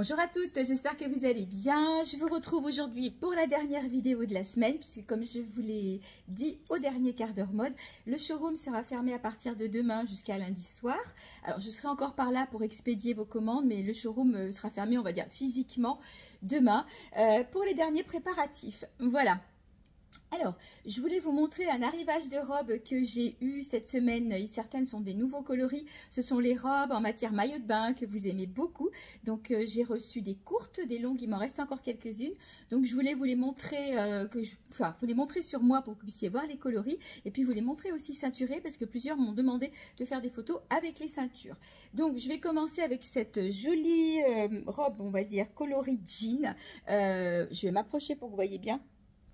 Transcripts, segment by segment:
Bonjour à toutes, j'espère que vous allez bien. Je vous retrouve aujourd'hui pour la dernière vidéo de la semaine, puisque comme je vous l'ai dit au dernier quart d'heure mode, le showroom sera fermé à partir de demain jusqu'à lundi soir. Alors je serai encore par là pour expédier vos commandes, mais le showroom sera fermé, on va dire physiquement, demain pour les derniers préparatifs. Voilà. Alors, je voulais vous montrer un arrivage de robes que j'ai eu cette semaine. Certaines sont des nouveaux coloris. Ce sont les robes en matière maillot de bain que vous aimez beaucoup. Donc, j'ai reçu des courtes, des longues. Il m'en reste encore quelques-unes. Donc, je voulais vous les montrer, vous les montrer sur moi pour que vous puissiez voir les coloris. Et puis, vous les montrer aussi ceinturées parce que plusieurs m'ont demandé de faire des photos avec les ceintures. Donc, je vais commencer avec cette jolie robe, on va dire, coloris jean. Je vais m'approcher pour que vous voyez bien.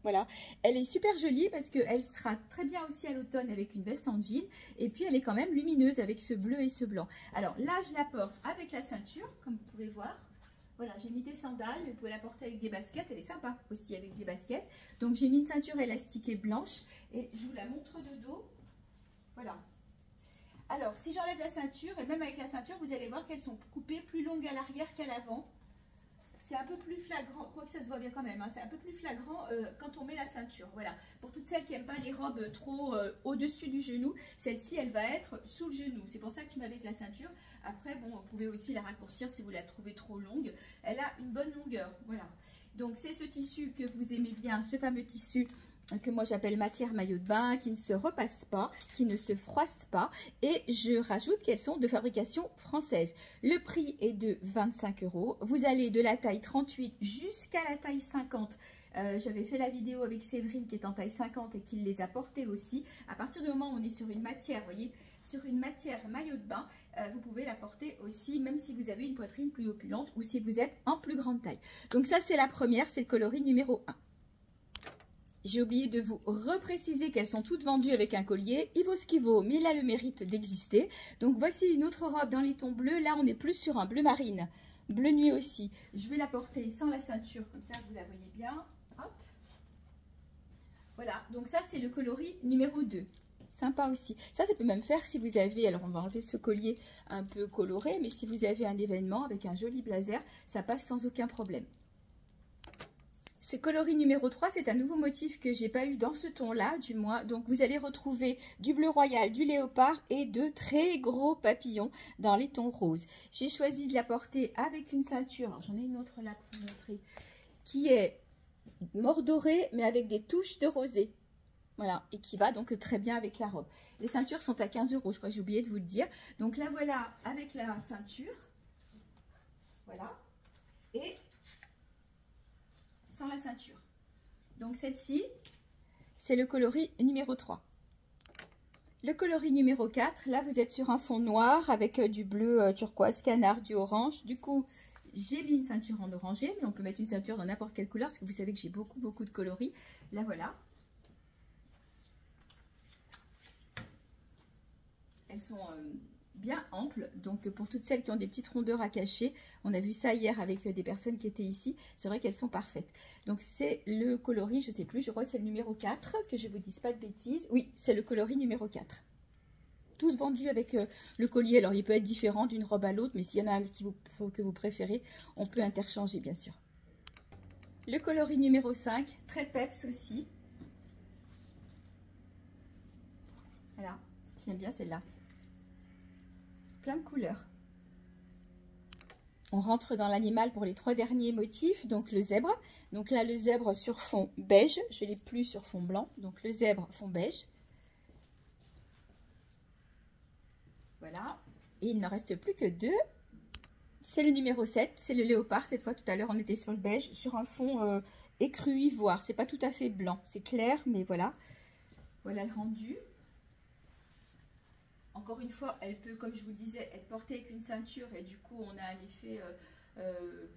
Voilà, elle est super jolie parce qu'elle sera très bien aussi à l'automne avec une veste en jean. Et puis, elle est quand même lumineuse avec ce bleu et ce blanc. Alors là, je la porte avec la ceinture, comme vous pouvez voir. Voilà, j'ai mis des sandales, mais vous pouvez la porter avec des baskets. Elle est sympa aussi avec des baskets. Donc, j'ai mis une ceinture élastiquée blanche et je vous la montre de dos. Voilà. Alors, si j'enlève la ceinture, et même avec la ceinture, vous allez voir qu'elles sont coupées plus longues à l'arrière qu'à l'avant. C'est un peu plus flagrant, quoique ça se voit bien quand même, hein, c'est un peu plus flagrant quand on met la ceinture. Voilà, pour toutes celles qui n'aiment pas les robes trop au-dessus du genou, celle-ci, elle va être sous le genou. C'est pour ça que je mets avec la ceinture. Après, bon, vous pouvez aussi la raccourcir si vous la trouvez trop longue. Elle a une bonne longueur, voilà. Donc, c'est ce tissu que vous aimez bien, ce fameux tissu que moi j'appelle matière maillot de bain, qui ne se repasse pas, qui ne se froisse pas. Et je rajoute qu'elles sont de fabrication française. Le prix est de 25 €. Vous allez de la taille 38 jusqu'à la taille 50. J'avais fait la vidéo avec Séverine qui est en taille 50 et qui les a portées aussi. À partir du moment où on est sur une matière, vous voyez, sur une matière maillot de bain, vous pouvez la porter aussi, même si vous avez une poitrine plus opulente ou si vous êtes en plus grande taille. Donc ça, c'est la première, c'est le coloris numéro 1. J'ai oublié de vous repréciser qu'elles sont toutes vendues avec un collier. Il vaut ce qu'il vaut, mais il a le mérite d'exister. Donc voici une autre robe dans les tons bleus. Là, on est plus sur un bleu marine. Bleu nuit aussi. Je vais la porter sans la ceinture, comme ça vous la voyez bien. Hop. Voilà, donc ça c'est le coloris numéro 2. Sympa aussi. Ça peut même faire si vous avez, alors on va enlever ce collier un peu coloré, mais si vous avez un événement avec un joli blazer, ça passe sans aucun problème. Ce coloris numéro 3, c'est un nouveau motif que j'ai pas eu dans ce ton-là, du moins. Donc, vous allez retrouver du bleu royal, du léopard et de très gros papillons dans les tons roses. J'ai choisi de la porter avec une ceinture. J'en ai une autre là pour vous montrer, qui est mordorée, mais avec des touches de rosé. Voilà, et qui va donc très bien avec la robe. Les ceintures sont à 15 €, je crois que j'ai oublié de vous le dire. Donc, la voilà avec la ceinture. Voilà. Et sans la ceinture. Donc celle-ci, c'est le coloris numéro 3. Le coloris numéro 4, là vous êtes sur un fond noir avec du bleu turquoise, canard, du orange. Du coup, j'ai mis une ceinture en orangé, mais on peut mettre une ceinture dans n'importe quelle couleur, parce que vous savez que j'ai beaucoup de coloris. Là voilà. Elles sont bien ample, donc pour toutes celles qui ont des petites rondeurs à cacher, on a vu ça hier avec des personnes qui étaient ici, c'est vrai qu'elles sont parfaites. Donc c'est le coloris, je sais plus, je crois que c'est le numéro 4, que je vous dise pas de bêtises. Oui, c'est le coloris numéro 4. Tous vendus avec le collier, alors il peut être différent d'une robe à l'autre, mais s'il y en a un que vous préférez, on peut interchanger bien sûr. Le coloris numéro 5, très peps aussi. Voilà, j'aime bien celle-là. Plein de couleurs. On rentre dans l'animal pour les 3 derniers motifs. Donc le zèbre. Donc là le zèbre sur fond beige. Je l'ai plus sur fond blanc. Donc le zèbre fond beige. Voilà. Et il n'en reste plus que 2. C'est le numéro 7. C'est le léopard. Cette fois tout à l'heure on était sur le beige. Sur un fond écru ivoire. C'est pas tout à fait blanc. C'est clair mais voilà. Voilà le rendu. Encore une fois, elle peut, comme je vous disais, être portée avec une ceinture et du coup, on a un effet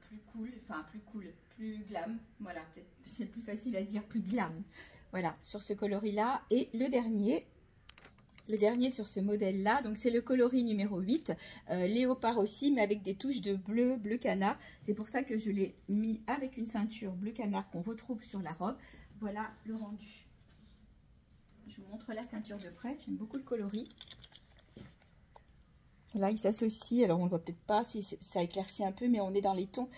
plus cool, enfin plus glam. Voilà, peut-être c'est plus facile à dire, plus glam. Voilà, sur ce coloris-là. Et le dernier sur ce modèle-là, donc c'est le coloris numéro 8, léopard aussi, mais avec des touches de bleu canard. C'est pour ça que je l'ai mis avec une ceinture bleu canard qu'on retrouve sur la robe. Voilà le rendu. Je vous montre la ceinture de près, j'aime beaucoup le coloris. Là, il s'associe, alors on ne voit peut-être pas si ça éclaircit un peu, mais on est dans les tons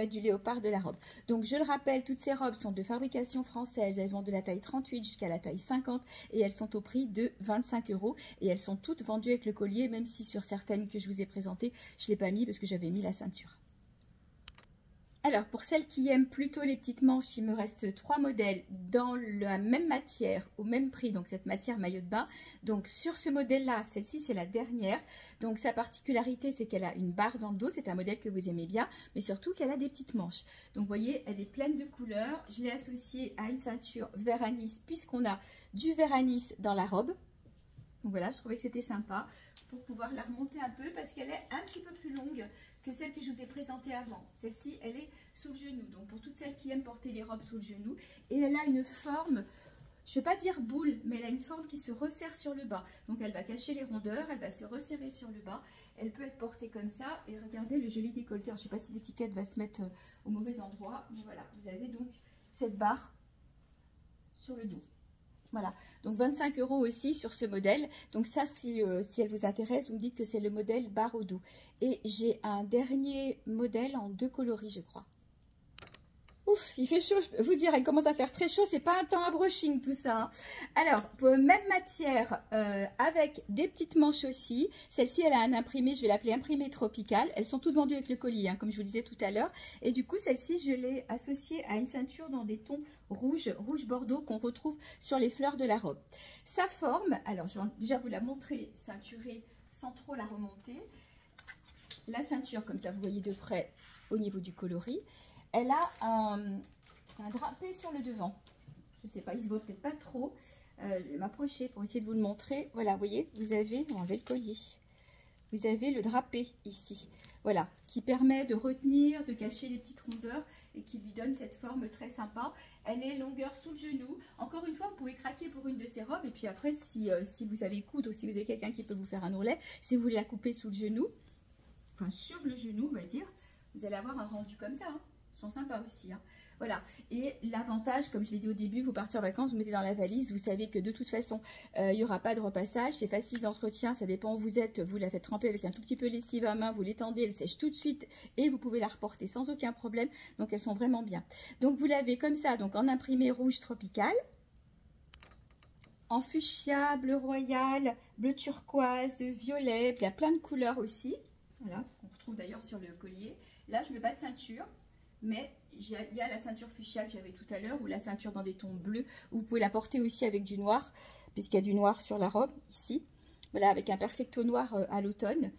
du léopard de la robe. Donc, je le rappelle, toutes ces robes sont de fabrication française. Elles vont de la taille 38 jusqu'à la taille 50 et elles sont au prix de 25 €. Et elles sont toutes vendues avec le collier, même si sur certaines que je vous ai présentées, je ne l'ai pas mis parce que j'avais mis la ceinture. Alors, pour celles qui aiment plutôt les petites manches, il me reste 3 modèles dans la même matière, au même prix, donc cette matière maillot de bain. Donc, sur ce modèle-là, celle-ci, c'est la dernière. Donc, sa particularité, c'est qu'elle a une barre dans le dos. C'est un modèle que vous aimez bien, mais surtout qu'elle a des petites manches. Donc, vous voyez, elle est pleine de couleurs. Je l'ai associée à une ceinture vert anis, puisqu'on a du vert anis dans la robe. Donc, voilà, je trouvais que c'était sympa pour pouvoir la remonter un peu, parce qu'elle est un petit peu plus longue que celle que je vous ai présentée avant. Celle-ci, elle est sous le genou. Donc, pour toutes celles qui aiment porter les robes sous le genou. Et elle a une forme, je ne vais pas dire boule, mais elle a une forme qui se resserre sur le bas. Donc, elle va cacher les rondeurs, elle va se resserrer sur le bas. Elle peut être portée comme ça. Et regardez le joli décolleté. Alors, je ne sais pas si l'étiquette va se mettre au mauvais endroit. Mais voilà, vous avez donc cette barre sur le dos. Voilà, donc 25 € aussi sur ce modèle. Donc ça, si elle vous intéresse, vous me dites que c'est le modèle barre au dos. Et j'ai un dernier modèle en 2 coloris, je crois. Ouf, il fait chaud, je peux vous dire, il commence à faire très chaud, c'est pas un temps à brushing tout ça. Hein. Alors, même matière, avec des petites manches aussi. Celle-ci, elle a un imprimé, je vais l'appeler imprimé tropical. Elles sont toutes vendues avec le collier, hein, comme je vous le disais tout à l'heure. Et du coup, celle-ci, je l'ai associée à une ceinture dans des tons rouge bordeaux qu'on retrouve sur les fleurs de la robe. Sa forme, alors je vais déjà vous la montrer ceinturée sans trop la remonter. La ceinture, comme ça, vous voyez de près au niveau du coloris. Elle a un drapé sur le devant. Je ne sais pas, il se voit peut-être pas trop. Je vais m'approcher pour essayer de vous le montrer. Voilà, vous voyez, vous avez, on va enlever le collier. Vous avez le drapé ici. Voilà, qui permet de retenir, de cacher les petites rondeurs et qui lui donne cette forme très sympa. Elle est longueur sous le genou. Encore une fois, vous pouvez craquer pour une de ces robes. Et puis après, si vous savez coudre ou si vous avez quelqu'un qui peut vous faire un ourlet, si vous voulez la couper sous le genou, enfin sur le genou, on va dire, vous allez avoir un rendu comme ça. Hein. Ils sont sympas aussi. Hein. Voilà. Et l'avantage, comme je l'ai dit au début, vous partez en vacances, vous mettez dans la valise, vous savez que de toute façon, il n'y aura pas de repassage. C'est facile d'entretien, ça dépend où vous êtes. Vous la faites tremper avec un tout petit peu lessive à main, vous l'étendez, elle sèche tout de suite et vous pouvez la reporter sans aucun problème. Donc, elles sont vraiment bien. Donc, vous l'avez comme ça, donc en imprimé rouge tropical, en fuchsia, bleu royal, bleu turquoise, violet, puis il y a plein de couleurs aussi. Voilà, qu'on retrouve d'ailleurs sur le collier. Là, je ne mets pas de ceinture. Mais il y a la ceinture fuchsia que j'avais tout à l'heure ou la ceinture dans des tons bleus. Vous pouvez la porter aussi avec du noir, puisqu'il y a du noir sur la robe, ici. Voilà, avec un perfecto noir à l'automne.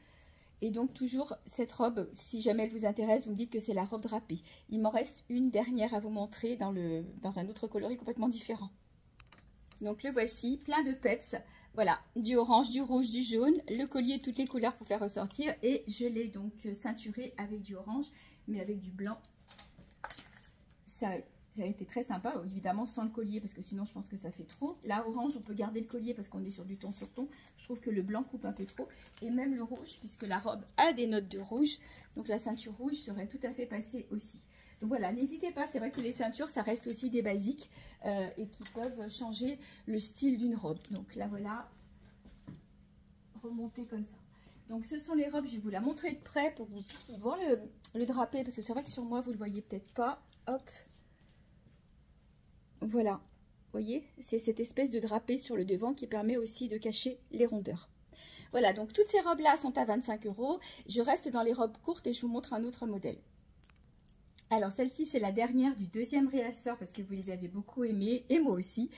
Et donc, toujours cette robe, si jamais elle vous intéresse, vous me dites que c'est la robe drapée. Il m'en reste une dernière à vous montrer dans un autre coloris complètement différent. Donc, le voici, plein de peps. Voilà, du orange, du rouge, du jaune, le collier, toutes les couleurs pour faire ressortir. Et je l'ai donc ceinturé avec du orange, mais avec du blanc. Ça a été très sympa, évidemment sans le collier parce que sinon je pense que ça fait trop. Là, orange, on peut garder le collier parce qu'on est sur du ton sur ton. Je trouve que le blanc coupe un peu trop. Et même le rouge, puisque la robe a des notes de rouge. Donc la ceinture rouge serait tout à fait passée aussi. Donc voilà, n'hésitez pas, c'est vrai que les ceintures, ça reste aussi des basiques et qui peuvent changer le style d'une robe. Donc là, voilà, remonter comme ça. Donc ce sont les robes, je vais vous la montrer de près pour que vous puissiez voir le drapé. Parce que c'est vrai que sur moi, vous ne le voyez peut-être pas. Hop. Voilà, vous voyez, c'est cette espèce de drapé sur le devant qui permet aussi de cacher les rondeurs. Voilà, donc toutes ces robes-là sont à 25 €. Je reste dans les robes courtes et je vous montre un autre modèle. Alors, celle-ci, c'est la dernière du deuxième réassort parce que vous les avez beaucoup aimées et moi aussi.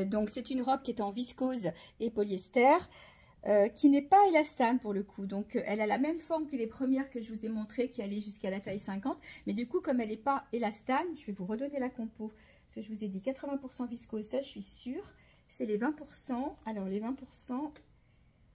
Donc, c'est une robe qui est en viscose et polyester. Qui n'est pas élastane pour le coup, donc elle a la même forme que les premières que je vous ai montrées qui allaient jusqu'à la taille 50, mais du coup comme elle n'est pas élastane, je vais vous redonner la compo, parce que je vous ai dit 80% viscose, ça je suis sûre, c'est les 20%, alors les 20%,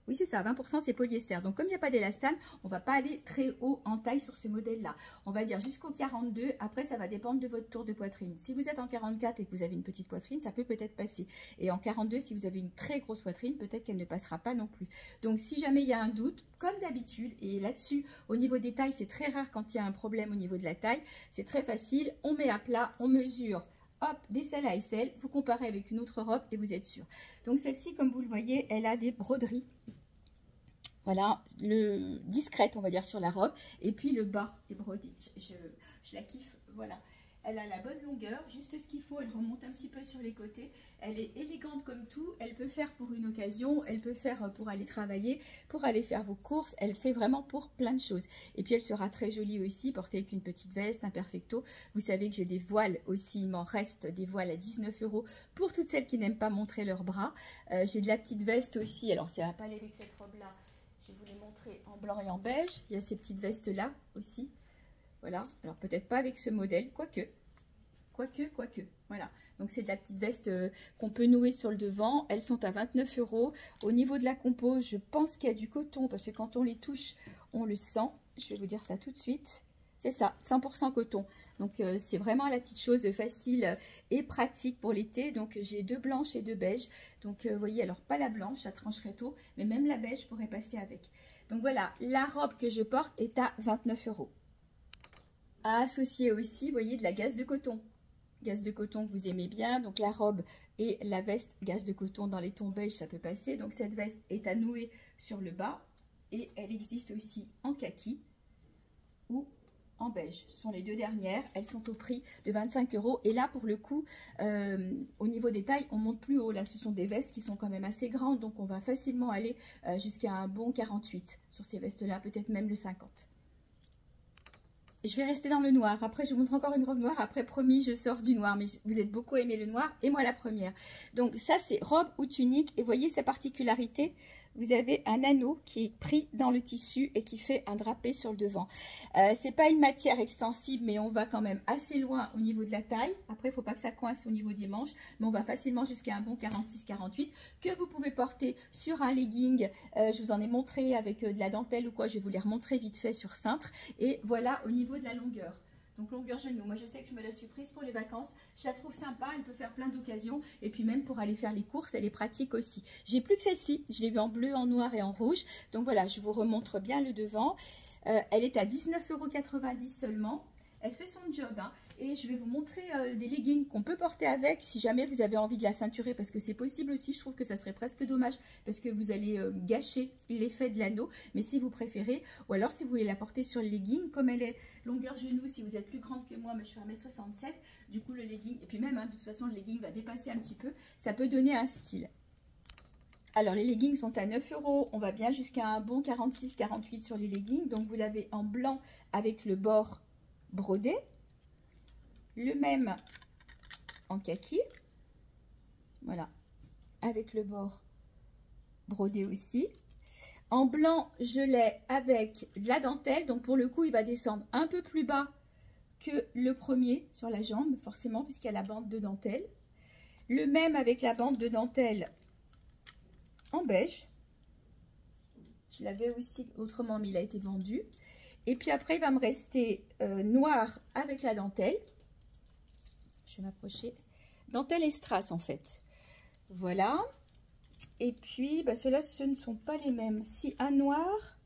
oui c'est ça, 20% c'est polyester, donc comme il n'y a pas d'élastane, on ne va pas aller très haut en taille sur ce modèle-là, on va dire jusqu'au 42, après ça va dépendre de votre tour de poitrine. Si vous êtes en 44 et que vous avez une petite poitrine, ça peut peut-être passer, et en 42, si vous avez une très grosse poitrine, peut-être qu'elle ne passera pas non plus. Donc si jamais il y a un doute, comme d'habitude, et là-dessus, au niveau des tailles, c'est très rare quand il y a un problème au niveau de la taille, c'est très facile, on met à plat, on mesure, hop, d'aisselle à aisselle, vous comparez avec une autre robe et vous êtes sûr. Donc celle-ci, comme vous le voyez, elle a des broderies Voilà, discrète, on va dire, sur la robe. Et puis le bas est brodé. Je la kiffe, voilà. Elle a la bonne longueur, juste ce qu'il faut. Elle remonte un petit peu sur les côtés. Elle est élégante comme tout. Elle peut faire pour une occasion. Elle peut faire pour aller travailler, pour aller faire vos courses. Elle fait vraiment pour plein de choses. Et puis elle sera très jolie aussi, portée avec une petite veste, un perfecto. Vous savez que j'ai des voiles aussi. Il m'en reste des voiles à 19 € pour toutes celles qui n'aiment pas montrer leurs bras. J'ai de la petite veste aussi. Alors ça va pas aller avec cette robe-là. Je vais vous les montrer en blanc et en beige. Il y a ces petites vestes-là aussi. Voilà. Alors peut-être pas avec ce modèle, quoique. Voilà. Donc c'est de la petite veste qu'on peut nouer sur le devant. Elles sont à 29 €. Au niveau de la compo, je pense qu'il y a du coton parce que quand on les touche, on le sent. Je vais vous dire ça tout de suite. C'est ça, 100% coton. Donc c'est vraiment la petite chose facile et pratique pour l'été. Donc j'ai 2 blanches et 2 beiges. Donc vous voyez, alors pas la blanche, ça trancherait tôt, mais même la beige pourrait passer avec. Donc voilà, la robe que je porte est à 29 €. À associer aussi, vous voyez, de la gaze de coton. Gaze de coton que vous aimez bien. Donc la robe et la veste gaze de coton dans les tons beige, ça peut passer. Donc cette veste est à nouer sur le bas. Et elle existe aussi en kaki ou en beige. Ce sont les deux dernières. Elles sont au prix de 25 €. Et là, pour le coup, au niveau des tailles, on monte plus haut. Là, ce sont des vestes qui sont quand même assez grandes. Donc, on va facilement aller jusqu'à un bon 48 sur ces vestes-là. Peut-être même le 50. Je vais rester dans le noir. Après, je vous montre encore une robe noire. Après, promis, je sors du noir. Mais vous êtes beaucoup aimé le noir. Et moi, la première. Donc, ça, c'est robe ou tunique. Et voyez sa particularité. Vous avez un anneau qui est pris dans le tissu et qui fait un drapé sur le devant. C'est pas une matière extensible, mais on va quand même assez loin au niveau de la taille. Après, il ne faut pas que ça coince au niveau des manches, mais on va facilement jusqu'à un bon 46-48 que vous pouvez porter sur un legging. Je vous en ai montré avec de la dentelle ou quoi. Je vais vous les remontrer vite fait sur cintre. Et voilà au niveau de la longueur. Donc longueur genou, moi je sais que je me la suis prise pour les vacances, je la trouve sympa, elle peut faire plein d'occasions et puis même pour aller faire les courses, elle est pratique aussi. J'ai plus que celle-ci, je l'ai vue en bleu, en noir et en rouge, donc voilà, je vous remontre bien le devant. Elle est à 19,90 € seulement. Elle fait son job, hein. Et je vais vous montrer des leggings qu'on peut porter avec si jamais vous avez envie de la ceinturer parce que c'est possible aussi. Je trouve que ça serait presque dommage parce que vous allez gâcher l'effet de l'anneau. Mais si vous préférez, ou alors si vous voulez la porter sur le legging, comme elle est longueur genou, si vous êtes plus grande que moi, mais je fais 1,67 m, du coup le legging, et puis même hein, de toute façon le legging va dépasser un petit peu, ça peut donner un style. Alors, les leggings sont à 9 €. On va bien jusqu'à un bon 46-48 sur les leggings. Donc, vous l'avez en blanc avec le bord brodé. Le même en kaki. Voilà. Avec le bord brodé aussi. En blanc, je l'ai avec de la dentelle. Donc, pour le coup, il va descendre un peu plus bas que le premier sur la jambe, forcément, puisqu'il y a la bande de dentelle. Le même avec la bande de dentelle en beige. Je l'avais aussi autrement, mais il a été vendu. Et puis après, il va me rester noir avec la dentelle. Je vais m'approcher. Dentelle et strass, en fait. Voilà. Et puis, bah, ceux-là, ce ne sont pas les mêmes. Si, un noir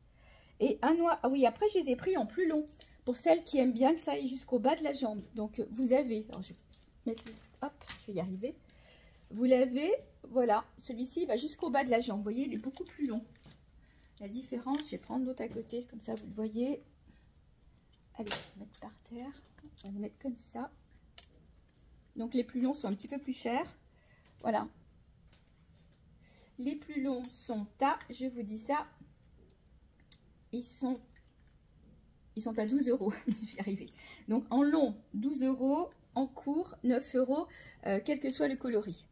et un noir. Ah oui, après, je les ai pris en plus long. Pour celles qui aiment bien que ça aille jusqu'au bas de la jambe. Donc, vous avez... Alors, je vais mettre... Hop, je vais y arriver. Vous l'avez, voilà. Celui-ci va jusqu'au bas de la jambe. Vous voyez, il est beaucoup plus long. La différence, je vais prendre l'autre à côté. Comme ça, vous le voyez. Allez, je vais mettre par terre. On va les mettre comme ça. Donc, les plus longs sont un petit peu plus chers. Voilà. Les plus longs sont à, je vous dis ça, ils sont à 12 €. Je vais y arriver. Donc, en long, 12 €. En court, 9 €, quel que soit le coloris.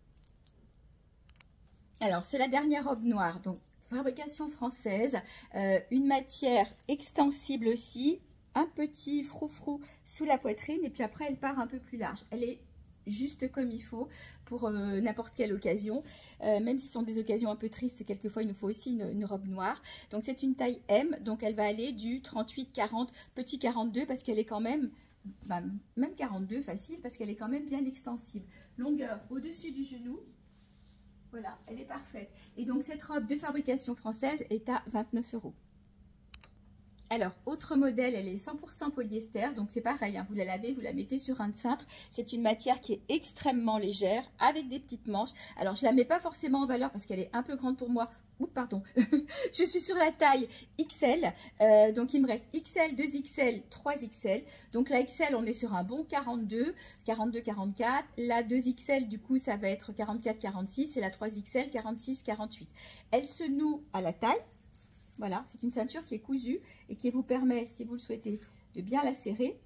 Alors, c'est la dernière robe noire. Donc, fabrication française. Une matière extensible aussi. Un petit froufrou sous la poitrine. Et puis après, elle part un peu plus large. Elle est juste comme il faut pour n'importe quelle occasion. Même si ce sont des occasions un peu tristes, quelquefois, il nous faut aussi une robe noire. Donc, c'est une taille M. Donc, elle va aller du 38-40, petit 42, parce qu'elle est quand même... Bah, même 42 facile parce qu'elle est quand même bien extensible. Longueur au-dessus du genou. Voilà, elle est parfaite. Et donc cette robe de fabrication française est à 29 €. Alors, autre modèle, elle est 100% polyester, donc c'est pareil, hein, vous la lavez, vous la mettez sur un cintre. C'est une matière qui est extrêmement légère, avec des petites manches. Alors, je ne la mets pas forcément en valeur parce qu'elle est un peu grande pour moi. Oups, pardon, je suis sur la taille XL, donc il me reste XL, 2XL, 3XL. Donc la XL, on est sur un bon 42, 44. La 2XL, du coup, ça va être 44, 46 et la 3XL, 46, 48. Elle se noue à la taille. Voilà, c'est une ceinture qui est cousue et qui vous permet, si vous le souhaitez, de bien la serrer.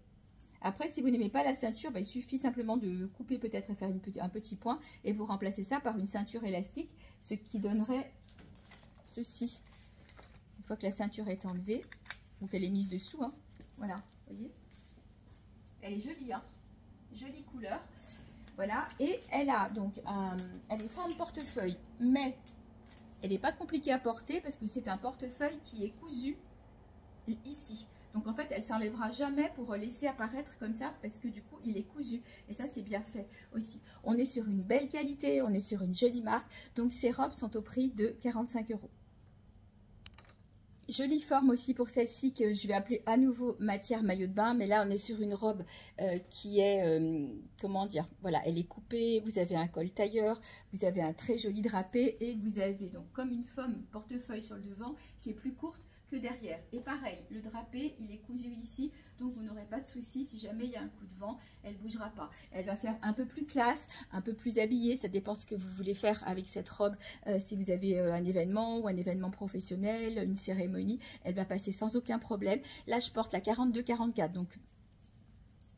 Après, si vous n'aimez pas la ceinture, il suffit simplement de couper peut-être et faire un petit point et vous remplacez ça par une ceinture élastique, ce qui donnerait ceci. Une fois que la ceinture est enlevée ou qu'elle est mise dessous, hein, voilà, vous voyez. Elle est jolie, hein, jolie couleur. Voilà, et elle a donc elle est forme portefeuille, mais elle n'est pas compliquée à porter parce que c'est un portefeuille qui est cousu ici. Donc en fait, elle ne s'enlèvera jamais pour laisser apparaître comme ça parce que du coup, il est cousu. Et ça, c'est bien fait aussi. On est sur une belle qualité, on est sur une jolie marque. Donc ces robes sont au prix de 45 €. Jolie forme aussi pour celle-ci que je vais appeler à nouveau matière maillot de bain. Mais là, on est sur une robe qui est, comment dire, voilà, elle est coupée. Vous avez un col tailleur, vous avez un très joli drapé et vous avez donc comme une forme portefeuille sur le devant qui est plus courte que derrière. Et pareil, le drapé, il est cousu ici, donc vous n'aurez pas de souci. Si jamais il y a un coup de vent, elle ne bougera pas. Elle va faire un peu plus classe, un peu plus habillée. Ça dépend ce que vous voulez faire avec cette robe. Si vous avez un événement ou un événement professionnel, une cérémonie, elle va passer sans aucun problème. Là, je porte la 42-44, donc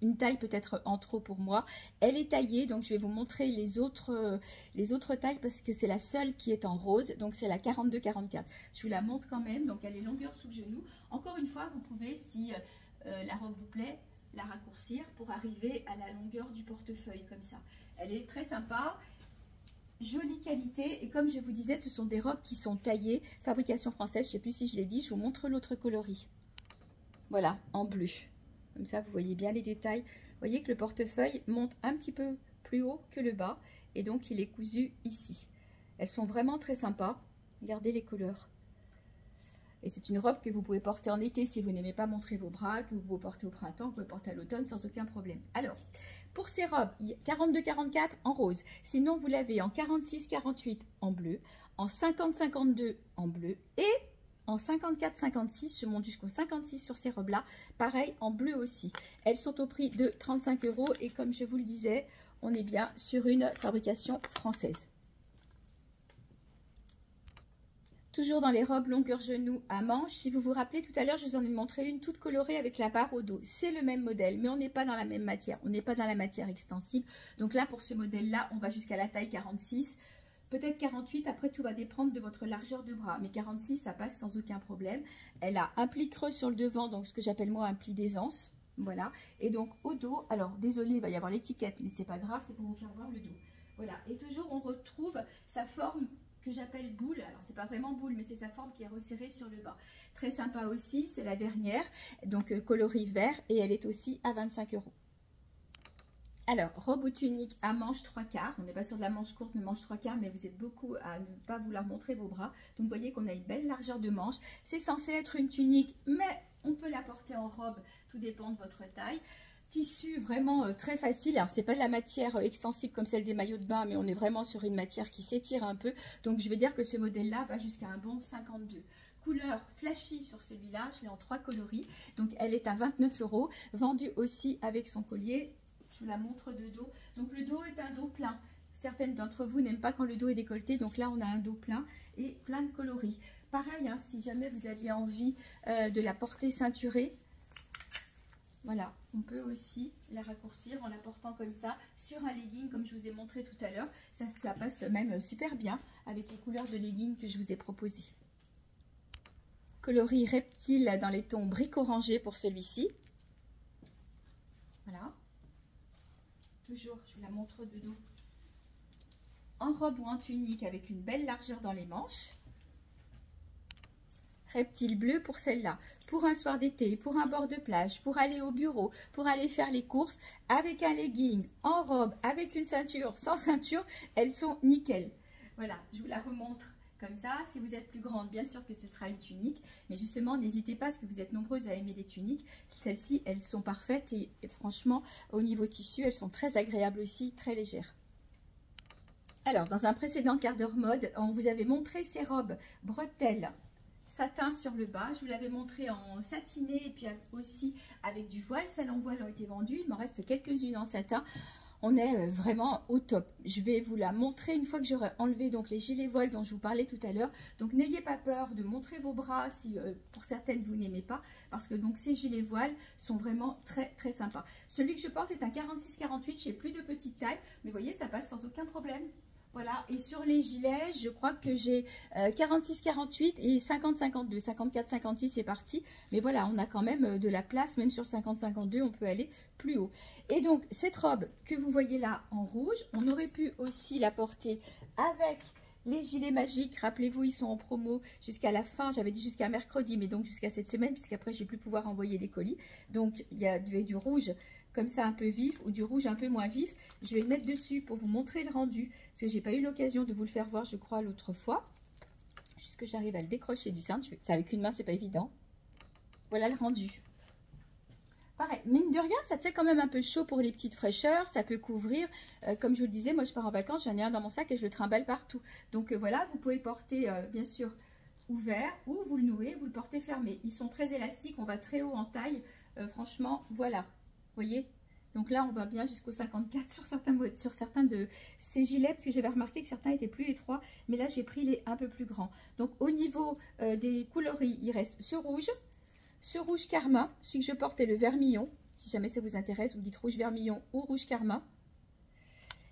une taille peut-être en trop pour moi. Elle est taillée, donc je vais vous montrer les autres tailles parce que c'est la seule qui est en rose, donc c'est la 42-44. Je vous la montre quand même, donc elle est longueur sous le genou. Encore une fois, vous pouvez, si la robe vous plaît, la raccourcir pour arriver à la longueur du portefeuille comme ça. Elle est très sympa. Jolie qualité et comme je vous disais, ce sont des robes qui sont taillées, fabrication française, je ne sais plus si je l'ai dit, je vous montre l'autre coloris. Voilà, en bleu. Comme ça, vous voyez bien les détails. Vous voyez que le portefeuille monte un petit peu plus haut que le bas. Et donc, il est cousu ici. Elles sont vraiment très sympas. Regardez les couleurs. Et c'est une robe que vous pouvez porter en été si vous n'aimez pas montrer vos bras, que vous pouvez porter au printemps, que vous pouvez porter à l'automne sans aucun problème. Alors, pour ces robes, 42-44 en rose. Sinon, vous l'avez en 46-48 en bleu, en 50-52 en bleu et en 54-56, je monte jusqu'au 56 sur ces robes-là. Pareil, en bleu aussi. Elles sont au prix de 35 € et comme je vous le disais, on est bien sur une fabrication française. Toujours dans les robes longueur genou à manches. Si vous vous rappelez, tout à l'heure, je vous en ai montré une toute colorée avec la barre au dos. C'est le même modèle, mais on n'est pas dans la même matière. On n'est pas dans la matière extensible. Donc là, pour ce modèle-là, on va jusqu'à la taille 46. Peut-être 48, après tout va dépendre de votre largeur de bras. Mais 46, ça passe sans aucun problème. Elle a un pli creux sur le devant, donc ce que j'appelle moi un pli d'aisance. Voilà. Et donc au dos, alors désolé, il va y avoir l'étiquette, mais c'est pas grave, c'est pour vous faire voir le dos. Voilà. Et toujours, on retrouve sa forme que j'appelle boule. Alors, c'est pas vraiment boule, mais c'est sa forme qui est resserrée sur le bas. Très sympa aussi, c'est la dernière. Donc, coloris vert et elle est aussi à 25 €. Alors, robe ou tunique à manches 3/4. On n'est pas sur de la manche courte, mais manche 3/4, mais vous êtes beaucoup à ne pas vouloir montrer vos bras. Donc, vous voyez qu'on a une belle largeur de manche. C'est censé être une tunique, mais on peut la porter en robe. Tout dépend de votre taille. Tissu vraiment très facile. Alors, c'est pas de la matière extensible comme celle des maillots de bain, mais on est vraiment sur une matière qui s'étire un peu. Donc, je vais dire que ce modèle-là va jusqu'à un bon 52. Couleur flashy sur celui-là. Je l'ai en 3 coloris. Donc, elle est à 29 €. Vendue aussi avec son collier. Je vous la montre de dos. Donc le dos est un dos plein. Certaines d'entre vous n'aiment pas quand le dos est décolleté. Donc là, on a un dos plein et plein de coloris. Pareil, hein, si jamais vous aviez envie de la porter ceinturée, voilà, on peut aussi la raccourcir en la portant comme ça sur un legging comme je vous ai montré tout à l'heure. Ça passe même super bien avec les couleurs de legging que je vous ai proposées. Coloris reptile dans les tons briques orangés pour celui-ci. Voilà. Toujours, je vous la montre de dos. En robe ou en tunique avec une belle largeur dans les manches. Reptile bleu pour celle-là. Pour un soir d'été, pour un bord de plage, pour aller au bureau, pour aller faire les courses, avec un legging, en robe, avec une ceinture, sans ceinture, elles sont nickel. Voilà, je vous la remontre comme ça. Si vous êtes plus grande, bien sûr que ce sera une tunique. Mais justement, n'hésitez pas parce que vous êtes nombreuses à aimer les tuniques. Celles-ci, elles sont parfaites et franchement, au niveau tissu, elles sont très agréables aussi, très légères. Alors, dans un précédent quart d'heure mode, on vous avait montré ces robes bretelles satin sur le bas. Je vous l'avais montré en satiné et puis aussi avec du voile. Celles en voile ont été vendues. Il m'en reste quelques-unes en satin. On est vraiment au top. Je vais vous la montrer une fois que j'aurai enlevé donc les gilets voiles dont je vous parlais tout à l'heure. Donc n'ayez pas peur de montrer vos bras si pour certaines vous n'aimez pas, parce que donc ces gilets voiles sont vraiment très sympas. Celui que je porte est un 46-48, j'ai plus de petite taille, mais vous voyez ça passe sans aucun problème. Voilà, et sur les gilets, je crois que j'ai 46-48 et 50-52. 54-56 c'est parti. Mais voilà, on a quand même de la place, même sur 50-52, on peut aller plus haut. Et donc, cette robe que vous voyez là en rouge, on aurait pu aussi la porter avec les gilets magiques. Rappelez-vous, ils sont en promo jusqu'à la fin. J'avais dit jusqu'à mercredi, mais donc jusqu'à cette semaine, puisqu'après, j'ai plus pouvoir envoyer les colis. Donc, il y a du rouge comme ça un peu vif ou du rouge un peu moins vif. Je vais le mettre dessus pour vous montrer le rendu, parce que j'ai pas eu l'occasion de vous le faire voir, je crois, l'autre fois. Juste que j'arrive à le décrocher du cintre. C'est avec une main, c'est pas évident. Voilà le rendu. Pareil, mine de rien, ça tient quand même un peu chaud pour les petites fraîcheurs, ça peut couvrir. Comme je vous le disais, moi je pars en vacances, j'en ai un dans mon sac et je le trimballe partout. Donc voilà, vous pouvez le porter bien sûr ouvert ou vous le nouez, vous le portez fermé. Ils sont très élastiques, on va très haut en taille. Franchement, voilà. Vous voyez, donc là on va bien jusqu'au 54 sur certains de ces gilets, parce que j'avais remarqué que certains étaient plus étroits, mais là j'ai pris les un peu plus grands. Donc au niveau des coloris, il reste ce rouge karma, celui que je porte est le vermillon, si jamais ça vous intéresse, vous dites rouge vermillon ou rouge karma,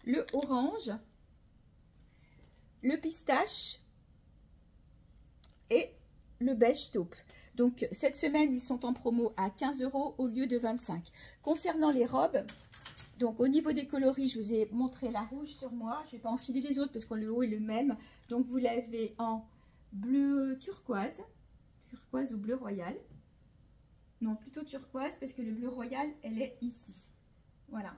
le orange, le pistache et le beige taupe. Donc, cette semaine, ils sont en promo à 15 € au lieu de 25. Concernant les robes, donc au niveau des coloris, je vous ai montré la rouge sur moi. Je ne vais pas enfiler les autres parce que le haut est le même. Donc, vous l'avez en bleu turquoise ou bleu royal. Non, plutôt turquoise parce que le bleu royal, elle est ici. Voilà.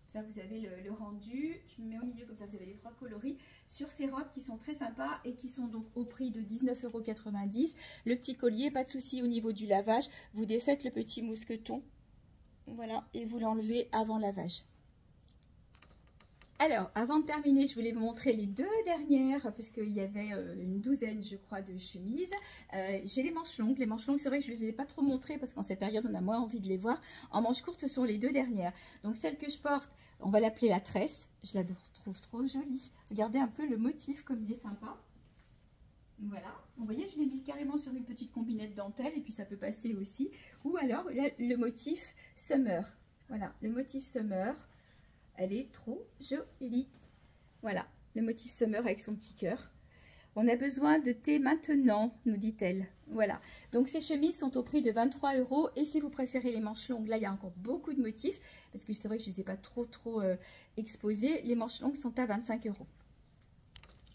Ça, vous avez le rendu. Je me mets au milieu, comme ça, vous avez les trois coloris sur ces robes qui sont très sympas et qui sont donc au prix de 19,90 €. Le petit collier, pas de souci au niveau du lavage. Vous défaites le petit mousqueton. Voilà, et vous l'enlevez avant lavage. Alors, avant de terminer, je voulais vous montrer les deux dernières, parce qu'il y avait une douzaine, je crois, de chemises. J'ai les manches longues. Les manches longues, c'est vrai que je ne les ai pas trop montrées, parce qu'en cette période, on a moins envie de les voir. En manches courtes, ce sont les deux dernières. Donc, celle que je porte, on va l'appeler la tresse. Je la trouve trop jolie. Regardez un peu le motif, comme il est sympa. Voilà. Vous voyez, je l'ai mis carrément sur une petite combinette dentelle, et puis ça peut passer aussi. Ou alors, le motif summer. Voilà, le motif summer. Elle est trop jolie. Voilà, le motif summer avec son petit cœur. On a besoin de thé maintenant, nous dit-elle. Voilà, donc ces chemises sont au prix de 23 €. Et si vous préférez les manches longues, là, il y a encore beaucoup de motifs. Parce que c'est vrai que je ne les ai pas trop exposées. Les manches longues sont à 25 €.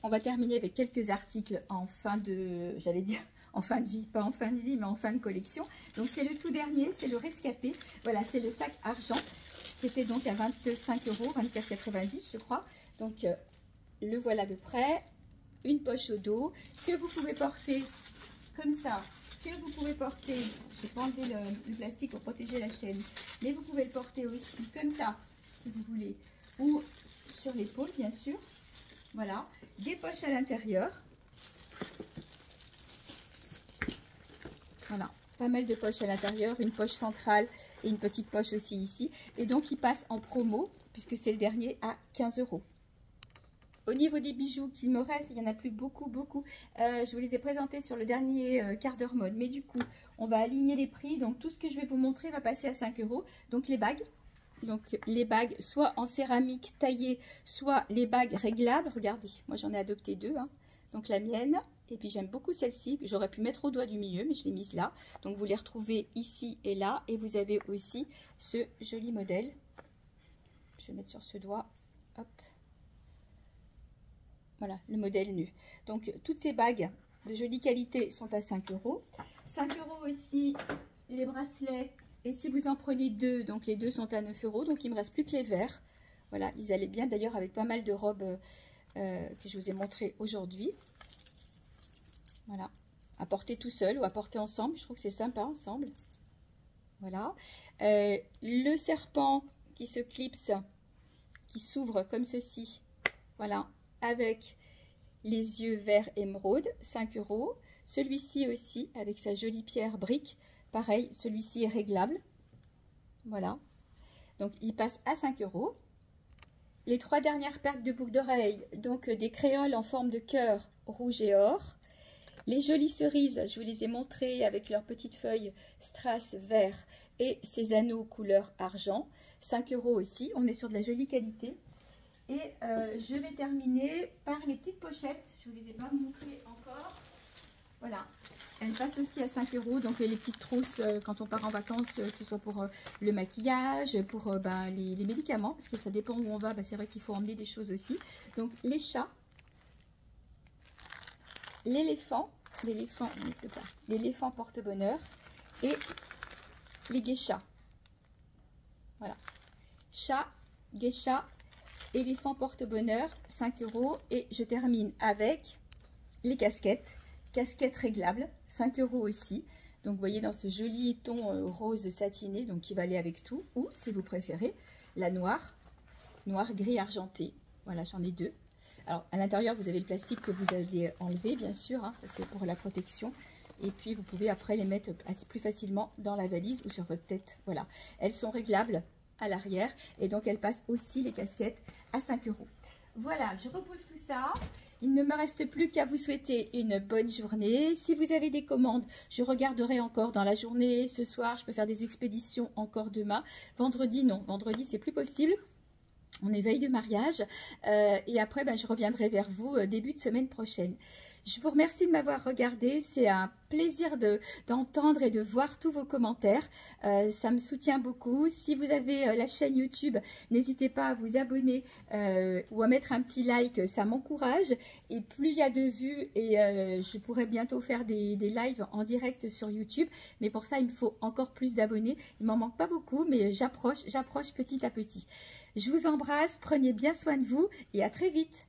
On va terminer avec quelques articles en fin de, j'allais dire, en fin de vie, pas en fin de vie, mais en fin de collection. Donc c'est le tout dernier, c'est le rescapé. Voilà, c'est le sac argent qui était donc à 25 €, 24,90 je crois. Donc le voilà de près. Une poche au dos que vous pouvez porter comme ça, que vous pouvez porter, je vais pas enlever le plastique pour protéger la chaîne, mais vous pouvez le porter aussi comme ça, si vous voulez, ou sur l'épaule bien sûr. Voilà, des poches à l'intérieur. Voilà, pas mal de poches à l'intérieur, une poche centrale et une petite poche aussi ici. Et donc, il passe en promo, puisque c'est le dernier, à 15 €. Au niveau des bijoux qu'il me reste, il n'y en a plus beaucoup. Je vous les ai présentés sur le dernier quart d'heure mode. Mais du coup, on va aligner les prix. Donc, tout ce que je vais vous montrer va passer à 5 €. Donc, les bagues. Donc, les bagues soit en céramique taillée, soit les bagues réglables. Regardez, moi, j'en ai adopté deux. Hein. Donc, la mienne. Et puis, j'aime beaucoup celle-ci que j'aurais pu mettre au doigt du milieu, mais je l'ai mise là. Donc, vous les retrouvez ici et là. Et vous avez aussi ce joli modèle. Je vais mettre sur ce doigt. Hop. Voilà, le modèle nu. Donc, toutes ces bagues de jolie qualité sont à 5 €. 5 € aussi, les bracelets. Et si vous en prenez deux, donc les deux sont à 9 €. Donc, il ne me reste plus que les verts. Voilà, ils allaient bien d'ailleurs avec pas mal de robes que je vous ai montrées aujourd'hui. Voilà, à porter tout seul ou à porter ensemble. Je trouve que c'est sympa ensemble. Voilà. Le serpent qui se clipse, qui s'ouvre comme ceci. Voilà, avec les yeux vert émeraude, 5 €. Celui-ci aussi, avec sa jolie pierre brique. Pareil, celui-ci est réglable. Voilà. Donc, il passe à 5 €. Les 3 dernières paires de boucles d'oreilles, donc des créoles en forme de cœur rouge et or. Les jolies cerises, je vous les ai montrées avec leurs petites feuilles strass vert et ces anneaux couleur argent. 5 € aussi, on est sur de la jolie qualité. Et je vais terminer par les petites pochettes. Je ne vous les ai pas montrées encore. Voilà, elles passent aussi à 5 €. Donc les petites trousses quand on part en vacances, que ce soit pour le maquillage, pour les médicaments, parce que ça dépend où on va. C'est vrai qu'il faut emmener des choses aussi. Donc les chats, l'éléphant comme ça, l'éléphant porte-bonheur et les geishas. Voilà, chat, geisha, éléphant porte-bonheur, 5 €. Et je termine avec les casquettes. Casquette réglable, 5 € aussi. Donc, vous voyez dans ce joli ton rose satiné, donc qui va aller avec tout. Ou, si vous préférez, la noire, noir gris argenté. Voilà, j'en ai 2. Alors, à l'intérieur, vous avez le plastique que vous allez enlever, bien sûr. Hein, c'est pour la protection. Et puis, vous pouvez après les mettre plus facilement dans la valise ou sur votre tête. Voilà, elles sont réglables à l'arrière. Et donc, elles passent aussi, les casquettes, à 5 €. Voilà, je repose tout ça. Il ne me reste plus qu'à vous souhaiter une bonne journée. Si vous avez des commandes, je regarderai encore dans la journée. Ce soir, je peux faire des expéditions encore demain. Vendredi, non. Vendredi, c'est plus possible. On est veille de mariage. Et après, je reviendrai vers vous début de semaine prochaine. Je vous remercie de m'avoir regardé. C'est un plaisir d'entendre et de voir tous vos commentaires. Ça me soutient beaucoup. Si vous avez la chaîne YouTube, n'hésitez pas à vous abonner ou à mettre un petit like. Ça m'encourage. Et plus il y a de vues, et je pourrai bientôt faire des lives en direct sur YouTube. Mais pour ça, il me faut encore plus d'abonnés. Il m'en manque pas beaucoup, mais j'approche petit à petit. Je vous embrasse. Prenez bien soin de vous et à très vite.